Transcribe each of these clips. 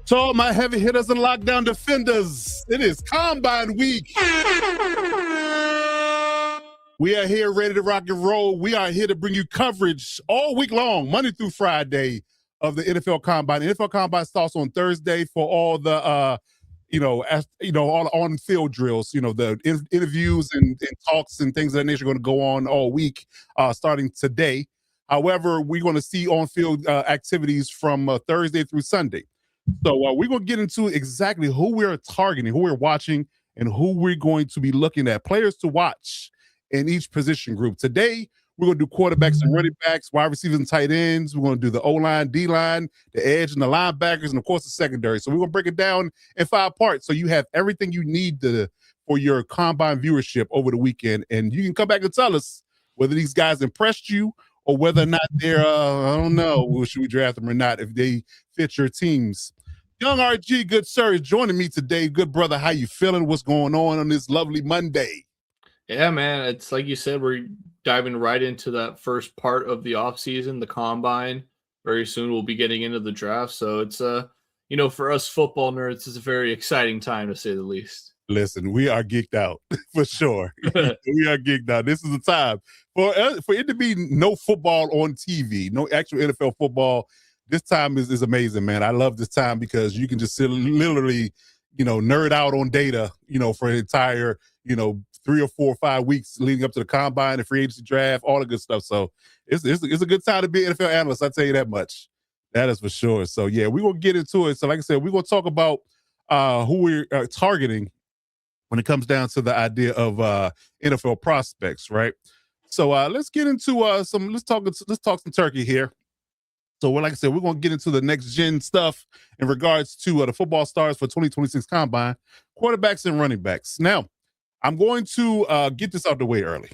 To all my heavy hitters and lockdown defenders, it is Combine Week. We are here ready to rock and roll. We are here to bring you coverage all week long, Monday through Friday, of the NFL Combine. The NFL Combine starts on Thursday for all the, all the on-field drills. The interviews and talks and things of that nature are going to go on all week, starting today. However, we're going to see on-field activities from Thursday through Sunday. So we're going to get into exactly who we're targeting, who we're watching, and who we're going to be looking at, players to watch in each position group. Today, we're going to do quarterbacks and running backs, wide receivers and tight ends. We're going to do the O-line, D-line, the edge, and the linebackers, and, of course, the secondary. So we're going to break it down in 5 parts so you have everything you need for your Combine viewership over the weekend. And you can come back and tell us whether these guys impressed you or whether or not they're, I don't know, should we draft them or not, if they fit your teams. Young RG, good sir, is joining me today. Good brother, how you feeling? What's going on this lovely Monday? Yeah, man, it's like you said, we're diving right into that first part of the offseason, the Combine. Very soon we'll be getting into the draft. So it's, for us football nerds, it's a very exciting time, to say the least. Listen, we are geeked out for sure. We are geeked out. This is the time for it to be no football on TV, no actual NFL football. This time is amazing, man. I love this time because you can just literally, nerd out on data, for an entire, 3 or 4 or 5 weeks leading up to the Combine, the free agency draft, all the good stuff. So it's a good time to be an NFL analyst. I'll tell you that much. That is for sure. So yeah, we're gonna get into it. So like I said, we're gonna talk about who we're targeting when it comes down to the idea of NFL prospects, right? So let's get into let's talk some turkey here. So, like I said, we're going to get into the next gen stuff in regards to the football stars for 2026 Combine, quarterbacks and running backs. Now, I'm going to get this out the way early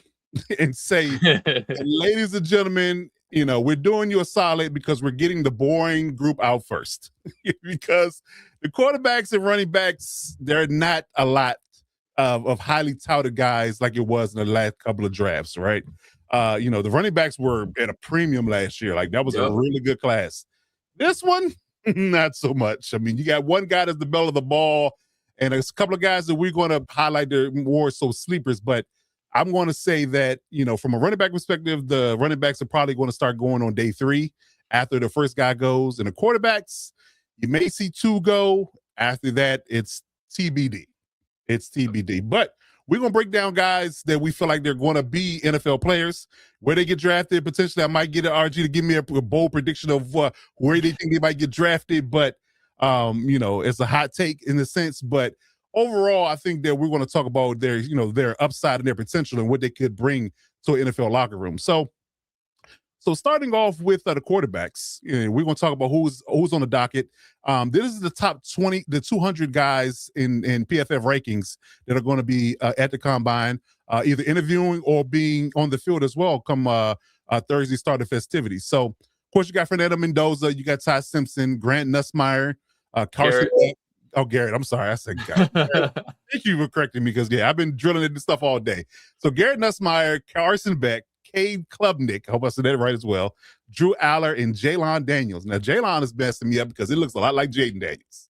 and say, ladies and gentlemen, we're doing you a solid because we're getting the boring group out first. Because the quarterbacks and running backs, they're not a lot of highly touted guys like it was in the last couple of drafts, right? The running backs were at a premium last year. Like, that was a really good class. This one, not so much. I mean, you got one guy that's the bell of the ball, and there's a couple of guys that we're going to highlight the more so sleepers. But I'm going to say that, from a running back perspective, the running backs are probably going to start going on day 3 after the first guy goes. And the quarterbacks, you may see 2 go. After that, it's TBD. It's TBD. But we're going to break down guys that we feel like they're going to be NFL players, where they get drafted. Potentially, I might get an RG to give me a bold prediction of where they think they might get drafted. But, it's a hot take in a sense. But overall, I think that we're going to talk about their upside and their potential and what they could bring to an NFL locker room. So starting off with the quarterbacks, we're going to talk about who's on the docket. This is the top 20, the 200 guys in PFF rankings that are going to be at the Combine, either interviewing or being on the field as well come Thursday start of festivities. So, of course, you got Fernando Mendoza, you got Ty Simpson, Grant Nussmeier, Carson. Garrett, I'm sorry. I said Garrett. Thank you for correcting me because, I've been drilling into stuff all day. So Garrett Nussmeier, Carson Beck, Cade Klubnik, I hope I said that right as well, Drew Aller, and Jaylon Daniels. Now, Jaylon is messing me up because it looks a lot like Jaden Daniels.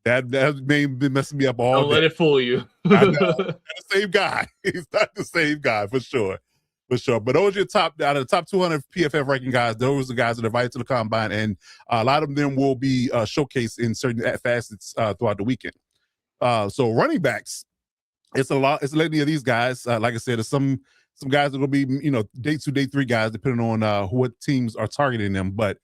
That name been messing me up all day. Don't let it fool you. I know. Not the same guy. He's not the same guy, for sure. For sure. But those are your out of the top 200 PFF ranking guys, those are the guys that are invited to the Combine, and a lot of them will be showcased in certain facets throughout the weekend. So running backs, it's a lot. It's a litany of these guys. Like I said, there's some guys that will be, day 2, day 3 guys, depending on what teams are targeting them. But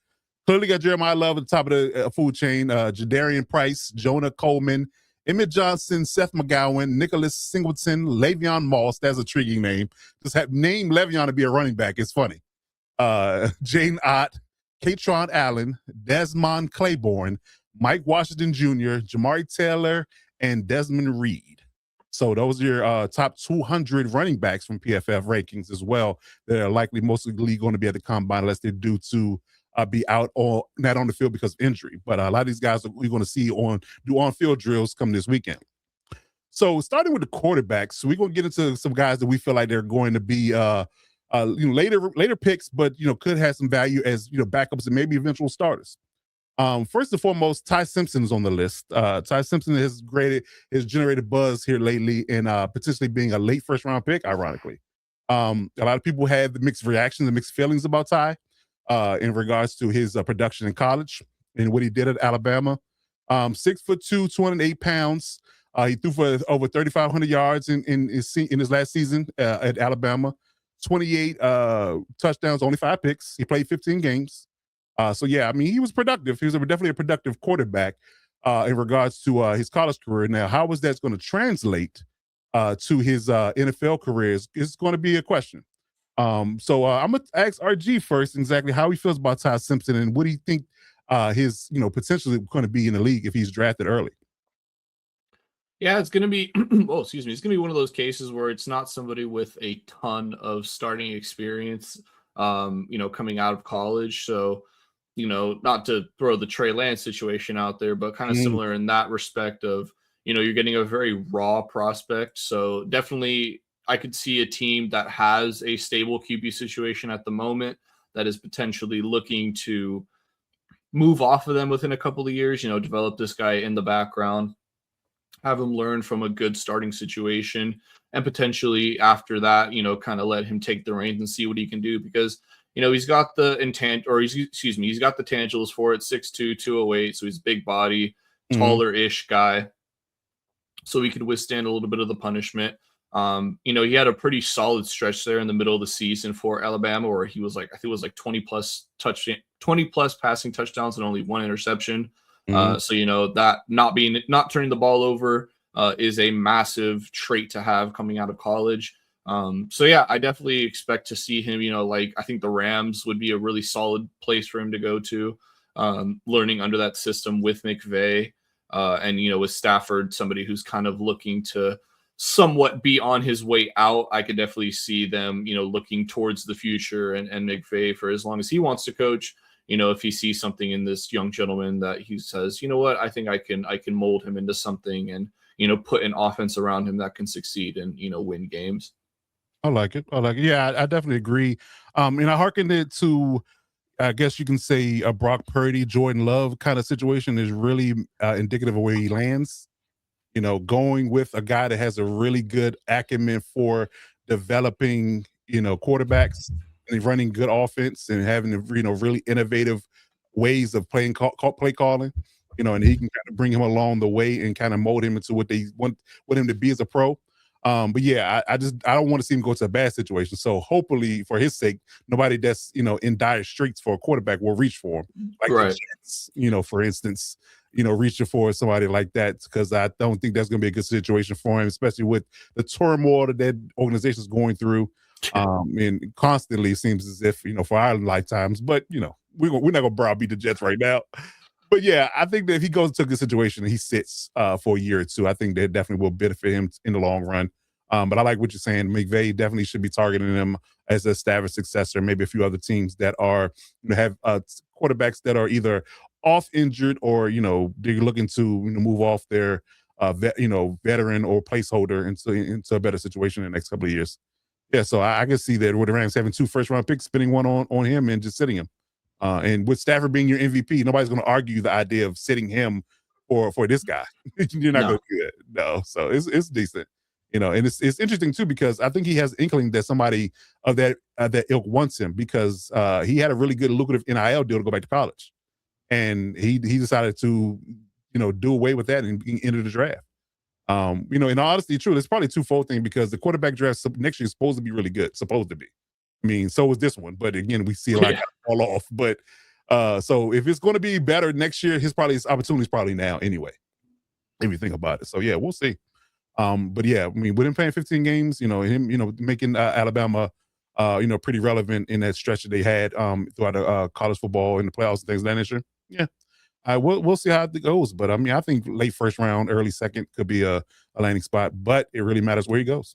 clearly got Jeremiah Love at the top of the food chain, Jadarian Price, Jonah Coleman, Emmett Johnson, Seth McGowan, Nicholas Singleton, Le'Veon Moss. That's a intriguing name. Just have name Le'Veon to be a running back. It's funny. Jane Ott, Katron Allen, Desmond Claiborne, Mike Washington Jr., Jamari Taylor, and Desmond Reed. So those are your top 200 running backs from PFF rankings as well that are likely mostly going to be at the Combine unless they're due to be out or not on the field because of injury. But a lot of these guys we're going to see do on-field drills come this weekend. So starting with the quarterbacks, we're going to get into some guys that we feel like they're going to be later picks, but could have some value as backups and maybe eventual starters. First and foremost, Ty Simpson is on the list. Ty Simpson has generated buzz here lately in potentially being a late first round pick, ironically. A lot of people had the mixed reactions and mixed feelings about Ty in regards to his production in college and what he did at Alabama. 6'2", 208 pounds. He threw for over 3,500 yards in his last season at Alabama. 28 touchdowns, only 5 picks. He played 15 games. So yeah, I mean, he was productive. He was definitely a productive quarterback in regards to his college career. Now, how was that going to translate to his NFL career is going to be a question. So I'm gonna ask RG first exactly how he feels about Ty Simpson and what do you think his potentially going to be in the league if he's drafted early. Yeah, it's going to be, oh, excuse me. It's going to be one of those cases where it's not somebody with a ton of starting experience, coming out of college. So, not to throw the Trey Lance situation out there, but kind of Mm, similar in that respect of, you're getting a very raw prospect. So definitely I could see a team that has a stable QB situation at the moment that is potentially looking to move off of them within a couple of years, develop this guy in the background, have him learn from a good starting situation, and potentially after that, kind of let him take the reins and see what he can do because he's got the intent, or he's got the tangibles for it. 6'2", 208, so he's a big body, mhm, taller-ish guy, so he could withstand a little bit of the punishment. He had a pretty solid stretch there in the middle of the season for Alabama where he was like, I think it was like 20 plus passing touchdowns and only 1 interception. mhm. So that not turning the ball over is a massive trait to have coming out of college. So yeah, I definitely expect to see him. Like I think the Rams would be a really solid place for him to go to, learning under that system with McVay, and with Stafford, somebody who's kind of looking to somewhat be on his way out. I could definitely see them, looking towards the future and McVay for as long as he wants to coach. If he sees something in this young gentleman that he says, you know what, I think I can mold him into something and, put an offense around him that can succeed and, win games. I like it. I like it. Yeah, I definitely agree. And I hearkened it to, I guess you can say, a Brock Purdy, Jordan Love kind of situation is really indicative of where he lands. Going with a guy that has a really good acumen for developing, quarterbacks and running good offense and having, really innovative ways of play calling, and he can kind of bring him along the way and kind of mold him into what they want him to be as a pro. But yeah, I don't want to see him go to a bad situation. So hopefully, for his sake, nobody that's in dire straits for a quarterback will reach for him, like the Right. Jets, for instance, reaching for somebody like that, because I don't think that's going to be a good situation for him, especially with the turmoil that that organization is going through. And constantly seems as if, for our lifetimes, but, we're not going to browbeat the Jets right now. But yeah, I think that if he goes into a good situation and he sits for a year or two, I think that definitely will benefit him in the long run. But I like what you're saying. McVay definitely should be targeting him as a established successor. Maybe a few other teams that are have quarterbacks that are either off injured or they're looking to move off their veteran or placeholder into a better situation in the next couple of years. Yeah, so I can see that with the Rams having 2 first round picks, spending one on him and just sitting him. And with Stafford being your MVP, nobody's going to argue the idea of sitting him for this guy. You're not going No. to do that. No, so it's decent. And it's interesting too because I think he has inkling that somebody of that ilk wants him because he had a really good lucrative NIL deal to go back to college, and he decided to do away with that and enter the draft. In all honesty, true, it's probably a twofold thing because the quarterback draft next year is supposed to be really good, supposed to be. I mean, so is this one, but again, we see a lot Yeah. kind of fall off. But so if it's going to be better next year, his opportunity is probably now anyway. If you think about it, so yeah, we'll see. But yeah, I mean, with him playing 15 games, him, making Alabama, pretty relevant in that stretch that they had throughout college football in the playoffs and things of that nature. Yeah, we'll see how it goes. But I mean, I think late first round, early second could be a landing spot, but it really matters where he goes.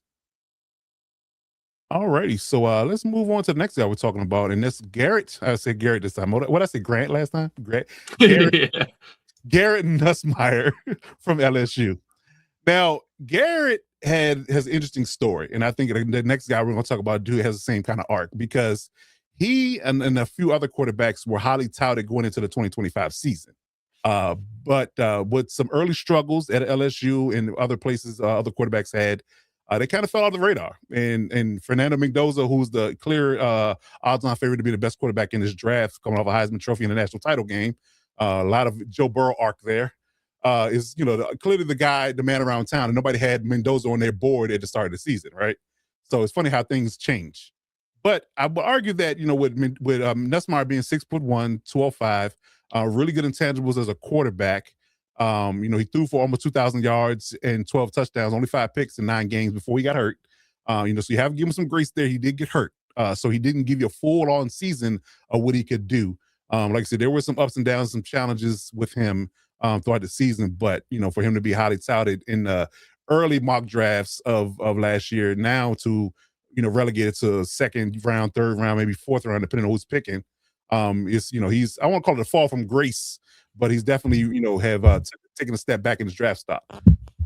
Alrighty, so let's move on to the next guy we're talking about, and that's Garrett. I said Garrett this time. What I say, Grant last time? Garrett, Yeah. Garrett Nussmeyer from LSU. Now, Garrett has an interesting story, and I think the next guy we're going to talk about has the same kind of arc because he and a few other quarterbacks were highly touted going into the 2025 season. But with some early struggles at LSU and other places other quarterbacks had, they kind of fell off the radar. And Fernando Mendoza, who's the clear odds-on favorite to be the best quarterback in this draft, coming off a Heisman Trophy in the national title game, a lot of Joe Burrow arc there, is clearly the guy, the man around town, and nobody had Mendoza on their board at the start of the season, right? So it's funny how things change. But I would argue that with Nussmeier being 6'1", 205, really good intangibles as a quarterback. He threw for almost 2,000 yards and 12 touchdowns, only 5 picks in 9 games before he got hurt. So you have to give him some grace there. He did get hurt, so he didn't give you a full-on season of what he could do. Like I said, there were some ups and downs, some challenges with him throughout the season. But for him to be highly touted in the early mock drafts of last year, now to relegated to second round, third round, maybe fourth round, depending on who's picking. He's, I won't call it a fall from grace, but he's definitely have taken a step back in his draft stock.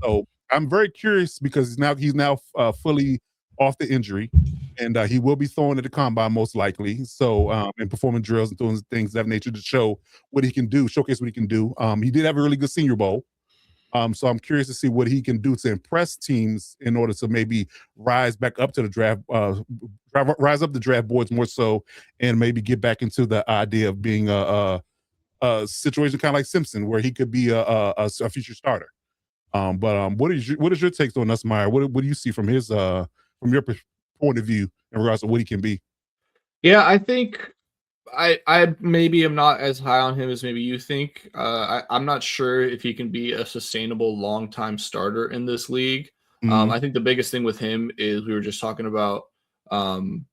So I'm very curious because he's now fully off the injury, and he will be throwing at the combine most likely. So and performing drills and doing things of that nature to show what he can do, showcase what he can do. He did have a really good Senior Bowl. So I'm curious to see what he can do to impress teams in order to maybe rise back up to the draft, rise up the draft boards more so, and maybe get back into the idea of being a situation kind of like Simpson, where he could be a future starter. But what is your take on Nussmeier? What do you see from his from your point of view in regards to what he can be? Yeah, I think I maybe am not as high on him as maybe you think. I'm not sure if he can be a sustainable long-time starter in this league. Mhm. I think the biggest thing with him is we were just talking about um,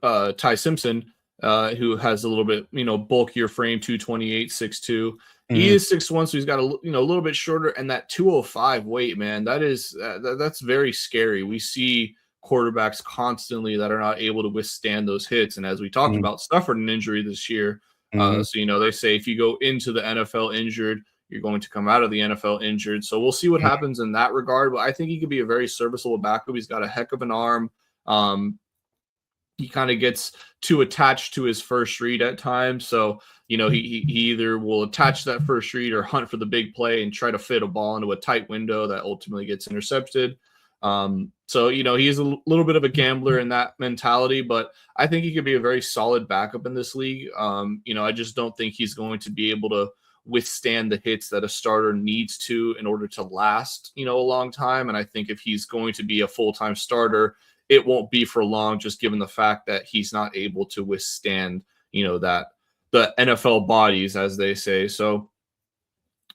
Ty Simpson, who has a little bit bulkier frame, 228, 6'2". He Mhm. is 6'1", so he's got a little bit shorter, and that 205 weight, man, that's very scary. We see quarterbacks constantly that are not able to withstand those hits. And as we talked Mhm. about, suffered an injury this year. Mhm. So they say if you go into the NFL injured, you're going to come out of the NFL injured. So we'll see what happens in that regard. But I think he could be a very serviceable backup. He's got a heck of an arm. He kind of gets too attached to his first read at times. So, he either will attach that first read or hunt for the big play and try to fit a ball into a tight window that ultimately gets intercepted. So, he's a little bit of a gambler in that mentality, but I think he could be a very solid backup in this league. I just don't think he's going to be able to withstand the hits that a starter needs to in order to last, a long time. And I think if he's going to be a full-time starter, it won't be for long, just given the fact that he's not able to withstand, that the NFL bodies, as they say. So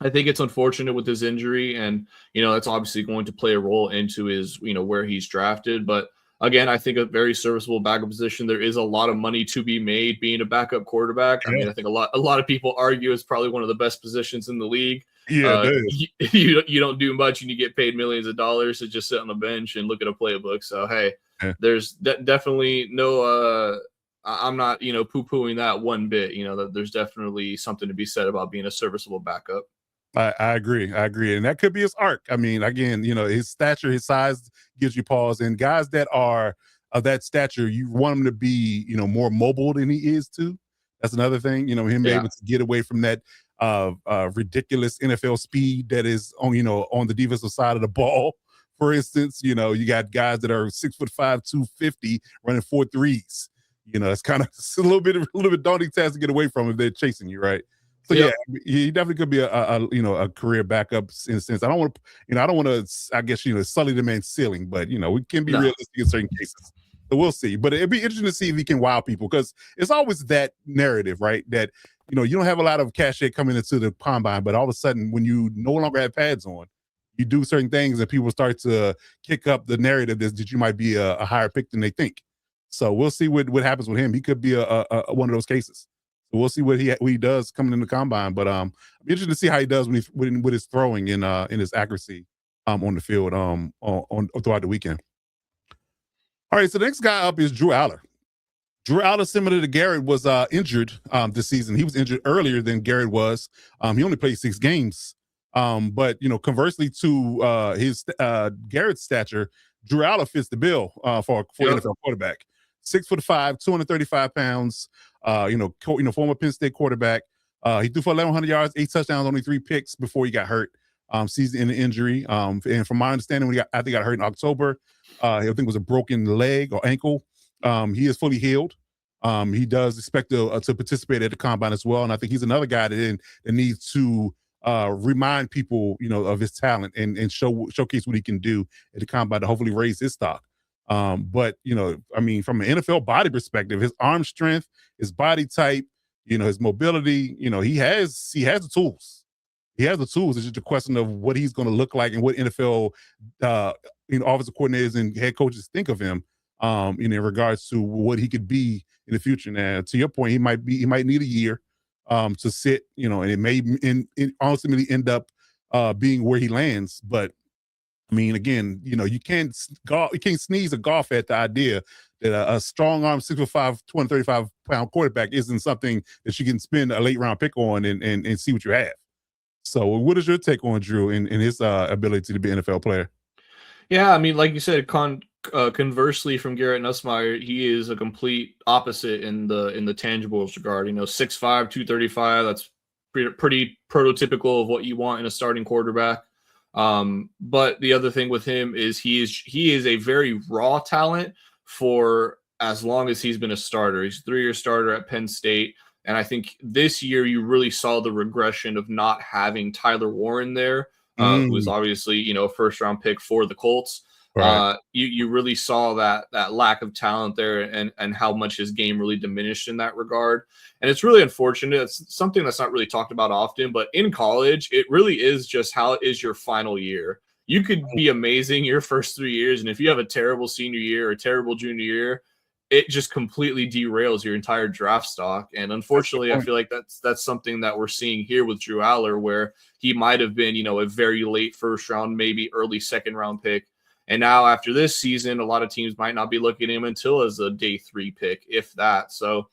I think it's unfortunate with his injury, and that's obviously going to play a role into his, where he's drafted. But again, I think a very serviceable backup position. There is a lot of money to be made being a backup quarterback. I Yeah. mean, I think a lot of people argue it's probably one of the best positions in the league. Yeah, it is. You don't do much and you get paid millions of dollars to just sit on the bench and look at a playbook. So hey, Yeah. there's definitely no. I'm not poo-pooing that one bit. That there's definitely something to be said about being a serviceable backup. I agree. I agree. And that could be his arc. I mean, again, his stature, his size gives you pause. And guys that are of that stature, you want him to be, more mobile than he is too. That's another thing, him Yeah. able to get away from that ridiculous NFL speed that is on the defensive side of the ball. For instance, you got guys that are 6'5", 250 running 4.3s. It's kind of a little bit daunting task to get away from if they're chasing you, right? So yeah, Yep. he definitely could be a career backup in a sense. I don't want to I guess sully the man's ceiling, but we can be No. realistic in certain cases. So we'll see. But it'd be interesting to see if he can wow people, because it's always that narrative, right? That you don't have a lot of cachet coming into the combine, but all of a sudden when you no longer have pads on, you do certain things and people start to kick up the narrative that you might be a higher pick than they think. So we'll see what happens with him. He could be a one of those cases. So we'll see what he does coming in the combine. But I'm interested to see how he does with his throwing and in his accuracy on the field on throughout the weekend. All right, so the next guy up is Drew Aller. Drew Aller, similar to Garrett, was injured this season. He was injured earlier than Garrett was. He only played 6 games. But conversely to his Garrett's stature, Drew Aller fits the bill for Yep. NFL quarterback. 6'5", 235 pounds. Former Penn State quarterback. He threw for 1,100 yards, 8 touchdowns, only 3 picks before he got hurt. Season-ending injury. And from my understanding, I think he got hurt in October. I think it was a broken leg or ankle. He is fully healed. He does expect to participate at the combine as well, and I think he's another guy that needs to remind people, of his talent and showcase what he can do at the combine to hopefully raise his stock. But from an NFL body perspective, his arm strength, his body type, his mobility, he has the tools. He has the tools. It's just a question of what he's going to look like and what NFL, offensive coordinators and head coaches think of him, in regards to what he could be in the future. Now, to your point, he might need a year to sit, and it may ultimately end up being where he lands. But I mean, again, you can't sneeze a golf at the idea that a strong arm, 6'5", 235-pound quarterback isn't something that you can spend a late round pick on and see what you have. So what is your take on Drew and his ability to be an NFL player? Yeah, I mean, like you said, conversely from Garrett Nussmeier, he is a complete opposite in the tangibles regard. 6'5", 235, that's pretty prototypical of what you want in a starting quarterback. But the other thing with him is he is a very raw talent for as long as he's been a starter. He's a 3-year starter at Penn State. And I think this year you really saw the regression of not having Tyler Warren there, who was obviously, a first-round pick for the Colts. Right. You really saw that lack of talent there and how much his game really diminished in that regard. And it's really unfortunate. It's something that's not really talked about often, but in college, it really is just how it is your final year. You could be amazing your first 3 years, and if you have a terrible senior year or a terrible junior year, it just completely derails your entire draft stock. And unfortunately, I feel like that's something that we're seeing here with Drew Aller, where he might have been, a very late first round, maybe early second round pick. And now after this season, a lot of teams might not be looking at him until as a day 3 pick, if that. So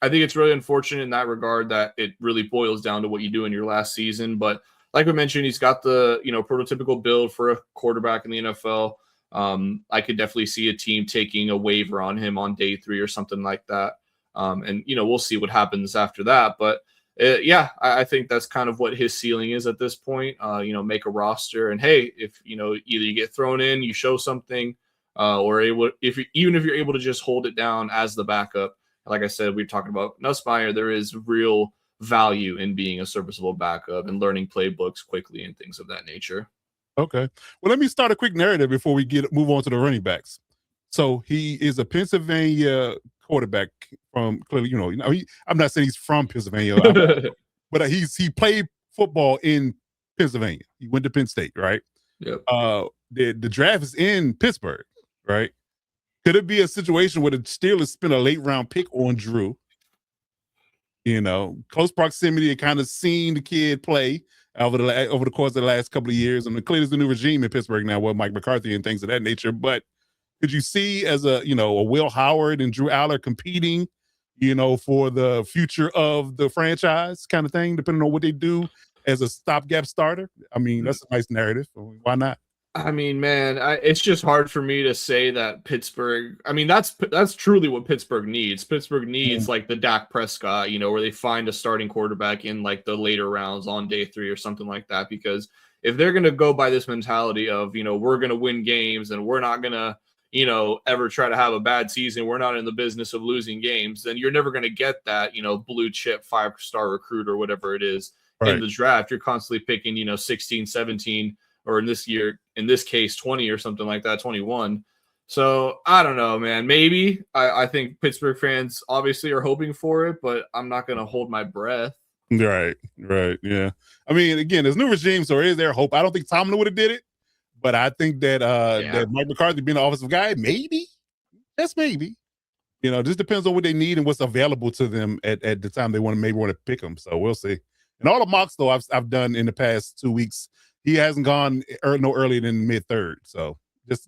I think it's really unfortunate in that regard that it really boils down to what you do in your last season. But like we mentioned, he's got the, prototypical build for a quarterback in the NFL. I could definitely see a team taking a waiver on him on day 3 or something like that. And we'll see what happens after that. But I think that's kind of what his ceiling is at this point. Make a roster, and hey, if either you get thrown in, you show something, or even if you're able to just hold it down as the backup. Like I said, we're talking about Nussmeier. There is real value in being a serviceable backup and learning playbooks quickly and things of that nature. Okay. Well, let me start a quick narrative before we move on to the running backs. So he is a Pennsylvania quarterback from clearly, I'm not saying he's from Pennsylvania, but he played football in Pennsylvania. He went to Penn State, right? Yep. The draft is in Pittsburgh, right? Could it be a situation where the Steelers spent a late round pick on Drew? Close proximity and kind of seeing the kid play over the course of the last couple of years. And clearly there's a new regime in Pittsburgh now with Mike McCarthy and things of that nature. But could you see as a Will Howard and Drew Aller competing, for the future of the franchise kind of thing, depending on what they do as a stopgap starter? I mean, that's a nice narrative. Why not? I mean, man, it's just hard for me to say that Pittsburgh. I mean, that's truly what Pittsburgh needs. Pittsburgh needs like the Dak Prescott, where they find a starting quarterback in like the later rounds on day 3 or something like that. Because if they're going to go by this mentality of, we're going to win games and we're not going to, ever try to have a bad season, we're not in the business of losing games, then you're never going to get that, blue chip 5-star recruit or whatever it is in the draft. You're constantly picking, 16, 17. Or in this case, 20 or something like that, 21. So I don't know, man. Maybe I think Pittsburgh fans obviously are hoping for it, but I'm not going to hold my breath. Right. Yeah. I mean, again, there's new regime, so is there hope? I don't think Tomlin would have did it, but I think that that Mike McCarthy being the offensive guy, maybe. Just maybe. Just depends on what they need and what's available to them at the time they want to pick them. So we'll see. And all the mocks though I've done in the past 2 weeks, he hasn't gone no earlier than mid-3rd. So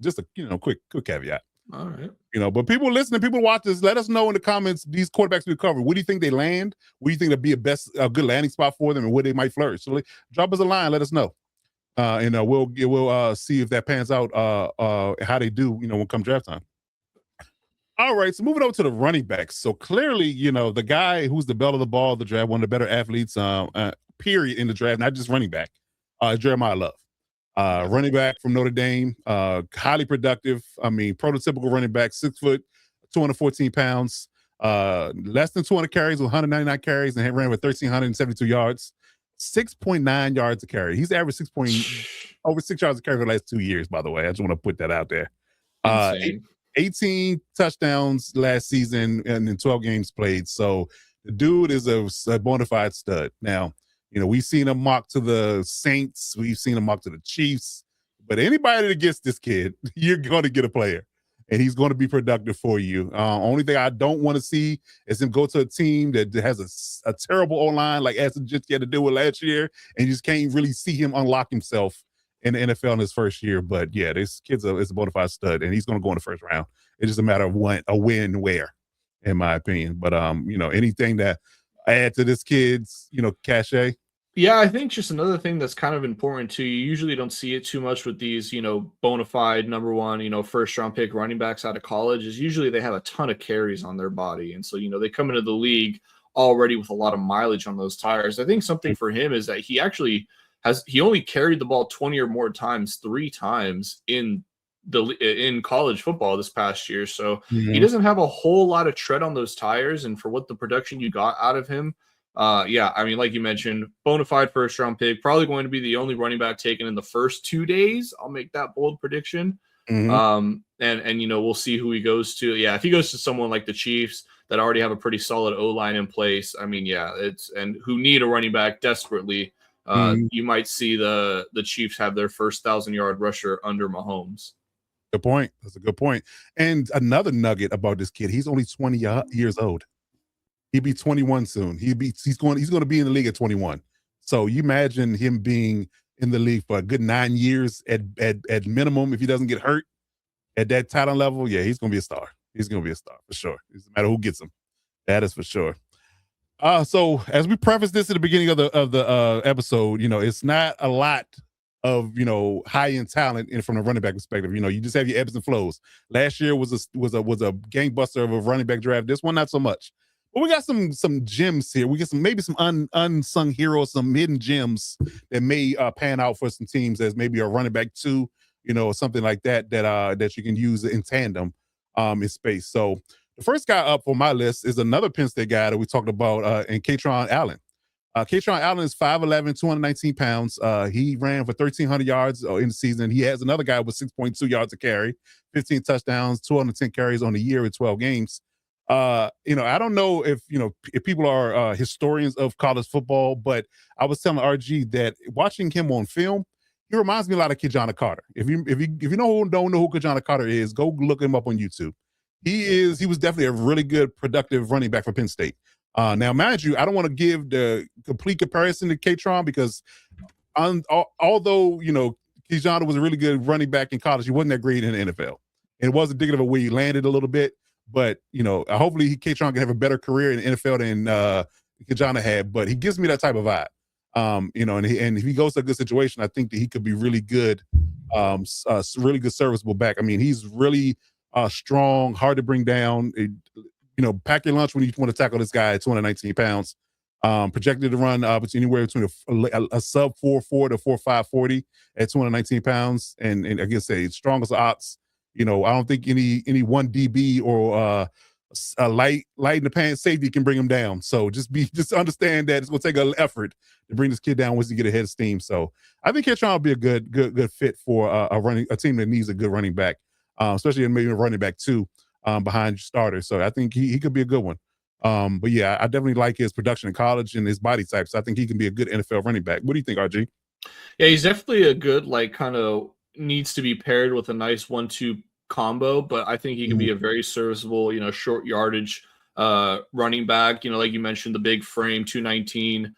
just a quick caveat. All right. But people listening, people watch this, let us know in the comments these quarterbacks we cover. Where do you think they land? What do you think would be a good landing spot for them and where they might flourish? So drop us a line, let us know. And we'll see if that pans out how they do, when come draft time. All right, so moving over to the running backs. So clearly, the guy who's the belle of the ball of the draft, one of the better athletes, period, in the draft, not just running back, Jeremiah Love. Running back from Notre Dame, highly productive. I mean, prototypical running back, 6 foot, 214 pounds, less than 200 carries, 199 carries, and ran with 1,372 yards, 6.9 yards a carry. He's averaged over 6 yards a carry for the last 2 years, by the way. I just want to put that out there. Uh, Insane. 18 touchdowns last season and in 12 games played. So the dude is a bona fide stud. Now, we've seen him mock to the Saints. We've seen him mock to the Chiefs. But anybody that gets this kid, you're going to get a player. And he's going to be productive for you. Only thing I don't want to see is him go to a team that has a terrible O-line like Aston just had to deal with last year. And you just can't really see him unlock himself in the NFL in his first year. But yeah, this kid's is a bona fide stud, and he's going to go in the first round. It's just a matter of a win where, in my opinion. But anything that add to this kid's cachet. Yeah, I think just another thing that's kind of important too. You usually don't see it too much with these, bona fide number one, first round pick running backs out of college. Is usually they have a ton of carries on their body, and so they come into the league already with a lot of mileage on those tires. I think something for him is that he only carried the ball 20 or more times 3 times in college football this past year. So he doesn't have a whole lot of tread on those tires. And for what the production you got out of him, yeah, I mean, like you mentioned, bona fide first round pick, probably going to be the only running back taken in the first 2 days. I'll make that bold prediction. And we'll see who he goes to. Yeah, if he goes to someone like the Chiefs that already have a pretty solid O-line in place, I mean, yeah, and who need a running back desperately. You might see the Chiefs have their first 1,000-yard rusher under Mahomes. Good point. That's a good point. And another nugget about this kid: he's only 20 years old. He'll be 21 soon. He's going to be in the league at 21. So you imagine him being in the league for a good 9 years at minimum if he doesn't get hurt at that talent level. Yeah, he's going to be a star. He's going to be a star for sure. It doesn't matter who gets him. That is for sure. So as we preface this at the beginning of the episode, it's not a lot of high end talent from a running back perspective. You just have your ebbs and flows. Last year was a gangbuster of a running back draft. This one not so much. But we got some gems here. We get maybe some unsung heroes, some hidden gems that may pan out for some teams as maybe a running back 2, or something like that you can use in tandem in space. So the first guy up on my list is another Penn State guy that we talked about in Katron Allen. Katron Allen is 5'11", 219 pounds. He ran for 1,300 yards in the season. He has another guy with 6.2 yards a carry, 15 touchdowns, 210 carries on the year in 12 games. I don't know if people are historians of college football, but I was telling RG that watching him on film, he reminds me a lot of Kijana Carter. If you don't know who Kijana Carter is, go look him up on YouTube. He was definitely a really good, productive running back for Penn State. Now, mind you, I don't want to give the complete comparison to Katron because although Kijana was a really good running back in college, he wasn't that great in the NFL. And it was indicative of where he landed a little bit. But hopefully Katron can have a better career in the NFL than Kijana had. But he gives me that type of vibe. And if he goes to a good situation, I think that he could be really good, really good serviceable back. I mean, he's really strong, hard to bring down. Pack your lunch when you want to tackle this guy at 219 pounds. Projected to run anywhere between a sub 4.4 to 4.5 40 at 219 pounds. And I guess strongest odds. I don't think any one DB or a light in the pants safety can bring him down. So just understand that it's going to take an effort to bring this kid down once you get ahead of steam. So I think Katron will be a good fit for a team that needs a good running back, especially maybe a running back 2 behind your starter. So I think he could be a good one. But yeah, I definitely like his production in college and his body type. So I think he can be a good NFL running back. What do you think, RG? Yeah, he's definitely a good kind of needs to be paired with a nice 1-2 combo, but I think he can be a very serviceable, short yardage running back. Like you mentioned, the big frame, 219,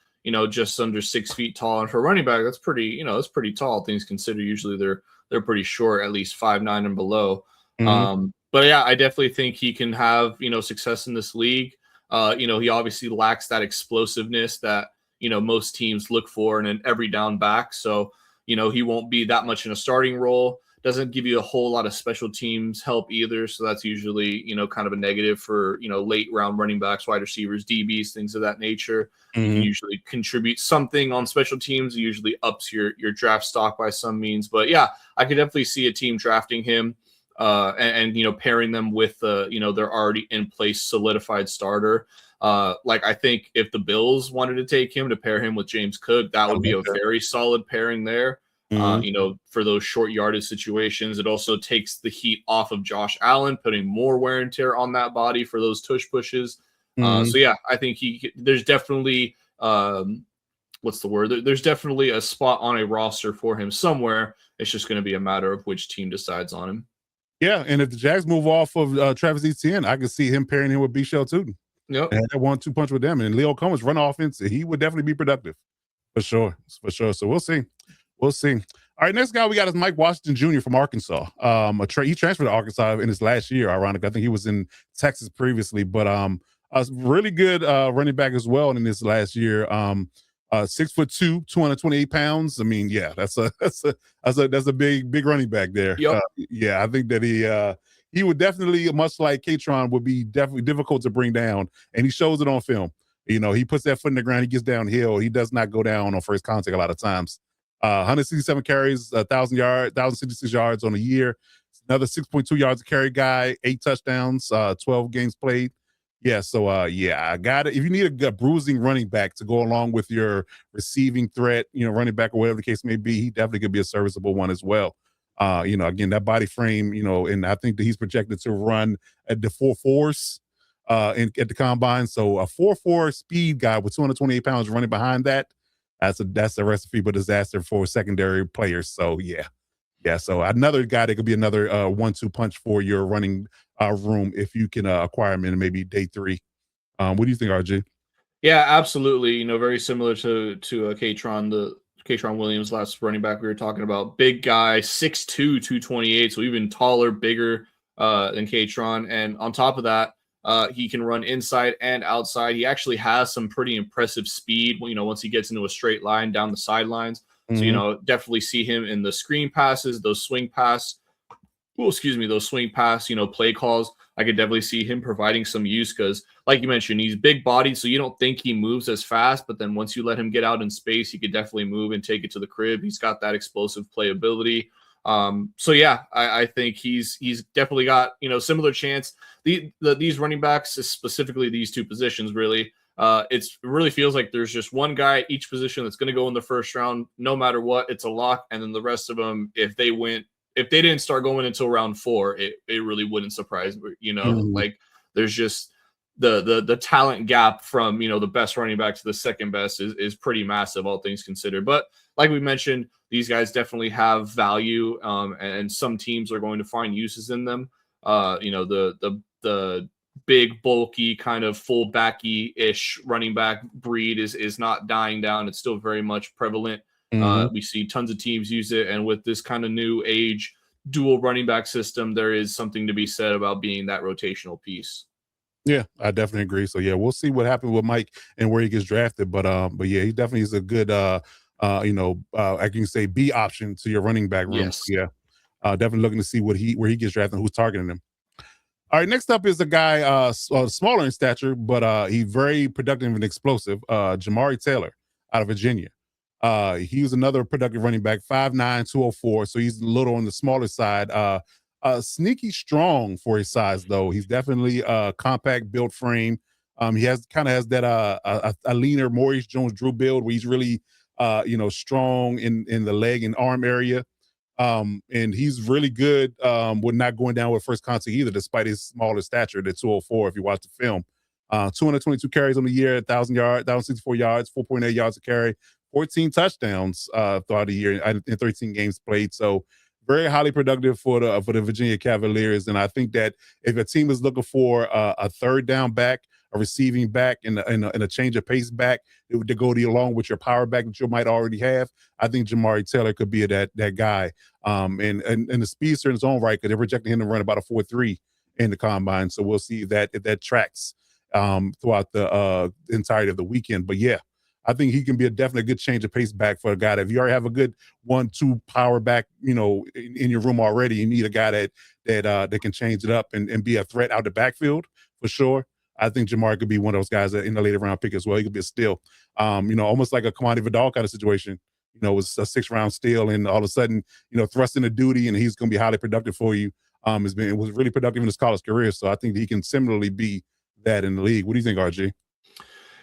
just under 6 feet tall. And for a running back, that's pretty, that's pretty tall. Things considered, usually they're pretty short, at least 5'9" and below. But yeah, I definitely think he can have, success in this league. He obviously lacks that explosiveness that, most teams look for in an every down back. So, he won't be that much in a starting role. doesn't give you a whole lot of special teams help either. So that's usually, kind of a negative for, late round running backs, wide receivers, DBs, things of that nature. You can usually contribute something on special teams. It usually ups your draft stock by some means. But yeah, I could definitely see a team drafting him and pairing them with their already in place solidified starter. Like I think if the Bills wanted to take him to pair him with James Cook, that would be a very solid pairing there. For those short yardage situations. It also takes the heat off of Josh Allen, putting more wear and tear on that body for those tush pushes. So yeah, I think there's definitely what's the word? There's definitely a spot on a roster for him somewhere. It's just going to be a matter of which team decides on him. Yeah, and if the Jags move off of Travis Etienne, I could see him pairing him with Bichelle Tootin. Yep. And that 1-2 punch with them. And Leo Combs run offense, he would definitely be productive. For sure. So we'll see. All right, next guy we got is Mike Washington Jr. from Arkansas. He transferred to Arkansas in his last year, ironically. I think he was in Texas previously, but a really good running back as well in this last year. 6'2", 228 pounds. I mean, yeah, that's a big running back there. Yep. I think that he would definitely, much like Katron, would be definitely difficult to bring down, and he shows it on film. He puts that foot in the ground, he gets downhill. He does not go down on first contact a lot of times. 167 carries, 1,000 yards, 1,066 yards on a year. Another 6.2 yards a carry guy, 8 touchdowns, 12 games played. Yeah, so I got it. If you need a bruising running back to go along with your receiving threat, running back or whatever the case may be, he definitely could be a serviceable one as well. Again, that body frame, and I think that he's projected to run at the 4.4s at the combine. So a 4.4 speed guy with 228 pounds running behind that, that's a recipe for disaster for secondary players. So yeah. So another guy that could be another 1-2 punch for your running room if you can acquire him in maybe day 3. What do you think, RJ? Yeah, absolutely. Very similar to Katron Williams, last running back we were talking about. Big guy, 6'2", 228, so even taller, bigger than Katron. And on top of that, he can run inside and outside. He actually has some pretty impressive speed, once he gets into a straight line down the sidelines. So, definitely see him in the screen passes, those swing pass, play calls. I could definitely see him providing some use because, like you mentioned, he's big bodied, so you don't think he moves as fast. But then once you let him get out in space, he could definitely move and take it to the crib. He's got that explosive playability. So yeah, I think he's definitely got similar chance. These running backs, specifically these two positions, really. It really feels like there's just one guy at each position that's going to go in the first round, no matter what. It's a lock, and then the rest of them, if they didn't start going until round 4, it really wouldn't surprise me. Like there's just the talent gap from the best running back to the second best is pretty massive, all things considered. But like we mentioned, these guys definitely have value, and some teams are going to find uses in them. The big, bulky, kind of fullbacky-ish running back breed is not dying down. It's still very much prevalent. We see tons of teams use it, and with this kind of new age dual running back system, there is something to be said about being that rotational piece. Yeah, I definitely agree. So yeah, we'll see what happens with Mike and where he gets drafted. But yeah, he definitely is a good I can say B option to your running back room. Yes. Yeah. Definitely looking to see where he gets drafted and who's targeting him. All right, next up is a guy smaller in stature, but he's very productive and explosive. Jamari Taylor out of Virginia. He was another productive running back, 5'9", 204. So he's a little on the smaller side. Sneaky strong for his size, though. He's definitely a compact built frame. He has that a leaner Maurice Jones-Drew build where he's really strong in the leg and arm area. And he's really good with not going down with first contact either, despite his smaller stature, the 204, if you watch the film. 222 carries on the year, 1,000 yards, 1,064 yards, 4.8 yards a carry, 14 touchdowns throughout the year in 13 games played. So very highly productive for the Virginia Cavaliers. And I think that if a team is looking for a third down back, a receiving back, and a change of pace back to go along with your power back that you might already have, I think Jamari Taylor could be that guy. And the speedster in his own right, because they're projecting him to run about a 4.3 in the combine. So we'll see if that tracks throughout the entirety of the weekend. But yeah, I think he can be definitely a good change of pace back for a guy that if you already have a good 1-2 power back, in your room already, you need a guy that can change it up and be a threat out the backfield for sure. I think Jamar could be one of those guys that in the later round pick as well. He could be a steal, almost like a Kamani Vidal kind of situation. It was a 6th-round steal, and all of a sudden, thrust into duty, and he's going to be highly productive for you. It was really productive in his college career, so I think he can similarly be that in the league. What do you think, RG?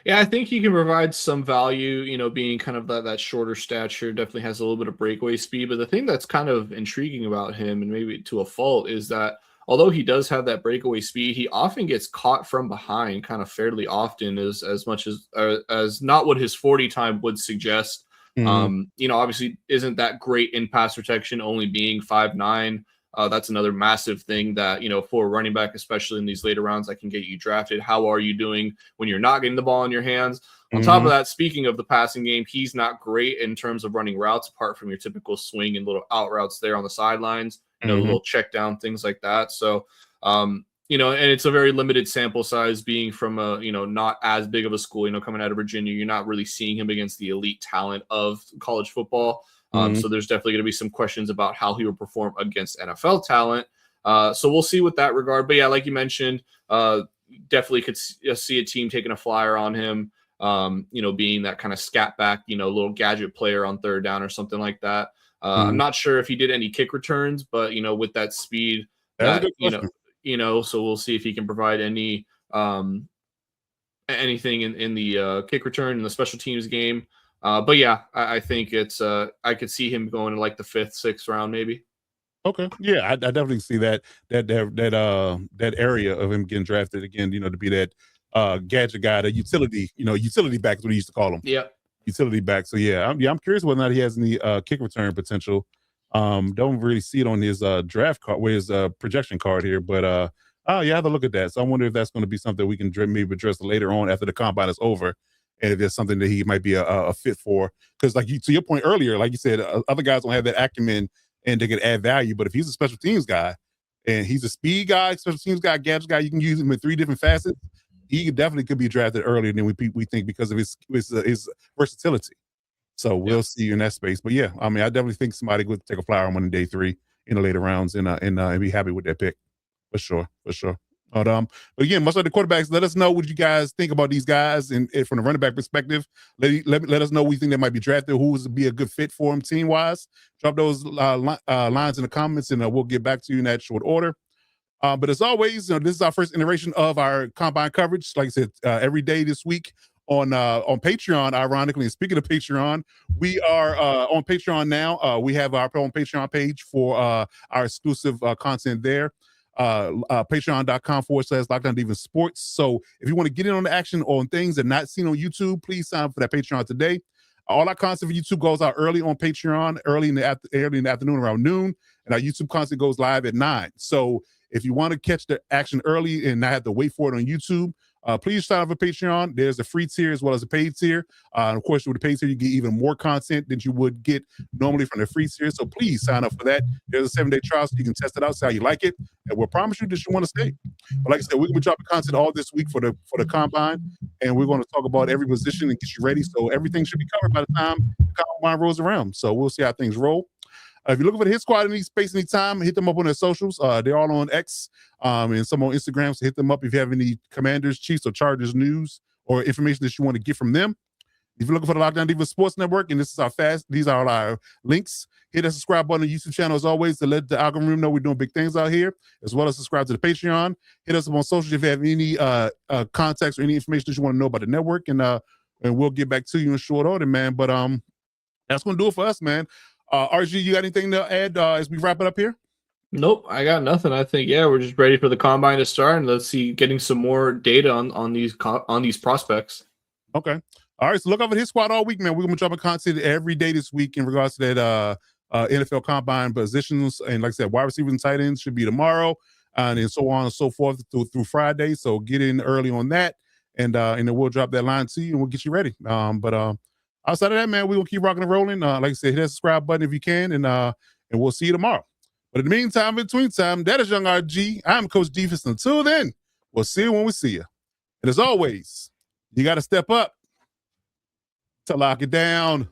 Yeah, I think he can provide some value, being kind of that shorter stature, definitely has a little bit of breakaway speed. But the thing that's kind of intriguing about him, and maybe to a fault, is that although he does have that breakaway speed, he often gets caught from behind kind of fairly often, as much as not what his 40 time would suggest. Mhm. Obviously isn't that great in pass protection, only being 5'9". That's another massive thing that, for a running back, especially in these later rounds, that can get you drafted. How are you doing when you're not getting the ball in your hands? On top of Mhm. that, speaking of the passing game, he's not great in terms of running routes, apart from your typical swing and little out routes there on the sidelines, the Mhm. little check down, things like that. So, and it's a very limited sample size being from a, not as big of a school, coming out of Virginia. You're not really seeing him against the elite talent of college football. Mhm. So there's definitely going to be some questions about how he will perform against NFL talent. So we'll see with that regard. But yeah, like you mentioned, definitely could see a team taking a flyer on him. Being that kind of scat back, little gadget player on 3rd down or something like that. I'm Mhm. not sure if he did any kick returns, but with that speed, That's a that good question. so we'll see if he can provide anything in the kick return in the special teams game. But yeah, I think it's I could see him going to like the 5th, 6th round maybe. Okay. Yeah, I definitely see that area of him getting drafted again, to be that gadget guy, the utility back is what he used to call him. Yeah. Utility back. So I'm curious whether or not he has any kick return potential. Don't really see it on his draft card, where his projection card here, but oh yeah, I have to look at that. So I wonder if that's going to be something we can maybe address later on after the combine is over, and if there's something that he might be a fit for. Because like to your point earlier, like you said, other guys don't have that acumen and they can add value. But if he's a special teams guy and he's a speed guy, special teams guy, gadget guy, you can use him in 3 different facets. He definitely could be drafted earlier than we think because of his versatility. So Yeah. we'll see you in that space. But yeah, I mean, I definitely think somebody would take a flyer on one in day 3 in the later rounds and be happy with that pick for sure, for sure. But again, much like the quarterbacks, let us know what you guys think about these guys and from the running back perspective. Let us know what you think they might be drafted, who would be a good fit for them team wise. Drop those lines in the comments, and we'll get back to you in that short order. But as always, this is our first iteration of our combine coverage. Like I said, every day this week on Patreon. Ironically, and speaking of Patreon, we are on Patreon now. We have our own Patreon page for our exclusive content there. Patreon.com/Lockdowndefensesports. So if you want to get in on the action on things that not seen on YouTube, please sign up for that Patreon today. All our content for YouTube goes out early on Patreon, early in the afternoon around noon, and our YouTube content goes live at 9. So if you want to catch the action early and not have to wait for it on YouTube, please sign up for Patreon. There's a free tier as well as a paid tier. And of course, with the paid tier, you get even more content than you would get normally from the free tier. So please sign up for that. There's a 7-day trial so you can test it out, see how you like it, and we'll promise you that you want to stay. But like I said, we're gonna be dropping content all this week for the combine, and we're going to talk about every position and get you ready. So everything should be covered by the time the combine rolls around. So we'll see how things roll. If you're looking for the Hit Squad in any space, anytime, hit them up on their socials. They're all on X and some on Instagram. So hit them up if you have any Commanders, Chiefs, or Chargers news or information that you want to get from them. If you're looking for the Lockdown Defense Sports Network, and these are our links. Hit the subscribe button on the YouTube channel as always to let the algorithm know we're doing big things out here, as well as subscribe to the Patreon. Hit us up on social if you have any contacts or any information that you want to know about the network, and we'll get back to you in short order, man. But that's gonna do it for us, man. RG, you got anything to add as we wrap it up here? Nope, I got nothing. I think we're just ready for the combine to start, and let's see getting some more data on these prospects. Okay. All right. So look over His Squad all week, man. We're gonna be dropping content every day this week in regards to that NFL combine positions. And like I said, wide receivers and tight ends should be tomorrow, and then so on and so forth through Friday. So get in early on that, and then we'll drop that line to you and we'll get you ready. But outside of that, man, we're gonna keep rocking and rolling. Like I said, hit that subscribe button if you can, and we'll see you tomorrow. But in the meantime, between time, that is Young RG. I'm Coach Defense. Until then, we'll see you when we see you. And as always, you got to step up to lock it down.